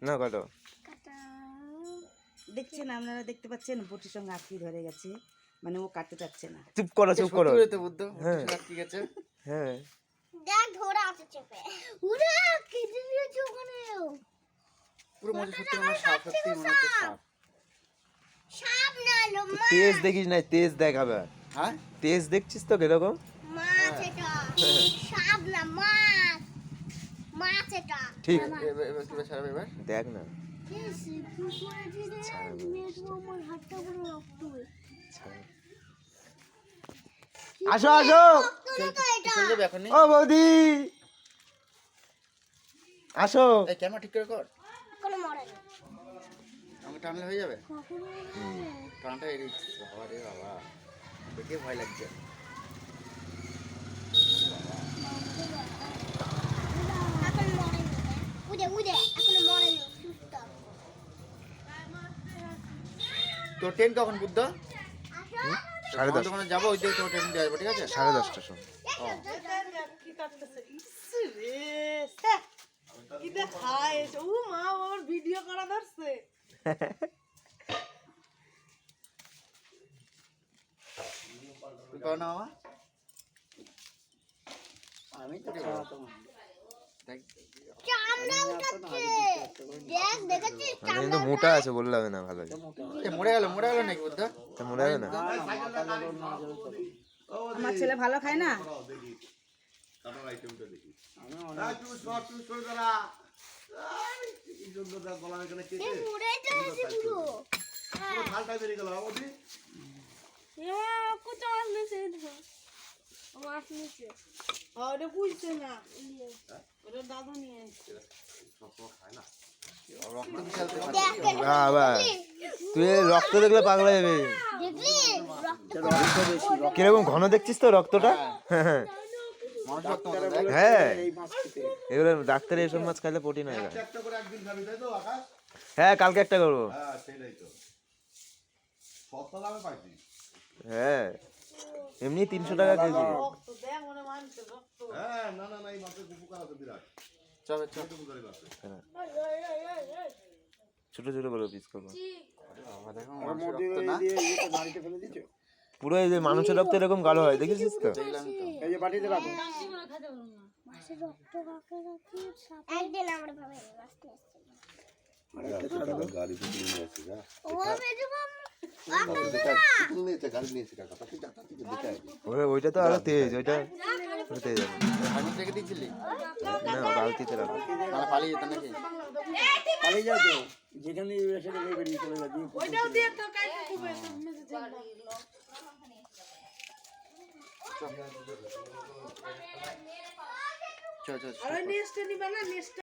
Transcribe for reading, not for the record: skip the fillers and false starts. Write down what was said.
না কাটো। দেখছেন আপনারা, দেখতে পাচ্ছেন বটির সঙ্গে আটকে ধরে গেছে, মানে ও কাটতে চাচ্ছে না। চুপ করো চুপ করো। হ্যাঁ ঠিক আছে। হ্যাঁ দেখ ধরে আছে চেপে ওরে কেটে দিয়েছে ওখানে পুরো মজা সত্যি মনে সাপ, সত্যি মনে হচ্ছে সাপ। সাপ না লো মাছ। তেজ দেখিস না, তেজ দেখাবে। হ্যাঁ তেজ দেখছিস তো কিরকম? মাছ এটা সাপ না মাছ, মাছ এটা ঠিক এবার কি ছাড়বে এবার? দেখ না। আমার হাতটা পুরো রক্ত হয়ে আসো আসো। চলে যাবে এখন। ও বৌদি আসো। এই ক্যামেরা ঠিক করে কর, কোনো মরে না আমাকে টানলে হয়ে যাবে। কখনো টানটা এরিস বাবা রে বাবা, দেখে ভয় লাগছে। এখন মরে না উদে উদে এখনো মরে না সুস্থ। তোর ট্রেন কখন বুদ্ধ? 10:30 ওখানে যাবো, ওই দিকে তোর ট্রেন দিয়ে আসবো, ঠিক আছে? 10:30টার সময়। কি কাটতেছে রে, কি দেখায় ও মা, ওর ভিডিও করা ধরছে। তুই কর না মামা। আমি তো দেখ চামড়া উঠাচ্ছে দেখ দেখেছিস মানে কিন্তু মোটা আছে বললাম না ভালো। মরে গেল নাকি বুদ্ধ? তা মনে হবে না। আমার ছেলে ভালো খায় না। মরে যাচ্ছে পুরো ওটা বুঝছে না, ওটা দাদু নিয়ে এসছে। রক্ত বিশালতে পারে। বাবা তুই এই রক্ত দেখলে পাগলা যাবে। দেখলি রক্ত কিরকম ঘন দেখছিস তো রক্তটা। হ্যাঁ মানুষ রক্ত মতো দেখ। হ্যাঁ এগুলো ডাক্তারে এসব মাছ খাইলে প্রোটিন হয়। হ্যাঁ কালকে একটা করবো। হ্যাঁ এমনি 300 টাকা কেজি। রক্ত দেখ মনে মানছে রক্ত। চবে চব। ছোট ছোট করে পিস করবো। বাবা দেখো মানুষের রক্ত না। পুরো এই যে মানুষের রক্ত এরকম গাঢ় হয়, দেখেছিস তো? দেখলাম তো। একদিন আমরা ভাবে ওইটা তো আরো তেজ, ওইটা তেজ আছে। আমি থেকে দিয়েছিলি না বালতিতে রাখো। তাহলে পালিয়ে যেত নাকি? পালিয়ে যাও তো, যেখানে সেটা বেরিয়ে চলে যাবে। ওইটাও দিয়ে তো কাইতে খুবে তো মেজে যাবে। চল চল আর নেক্সট নিবা না, নেক্সট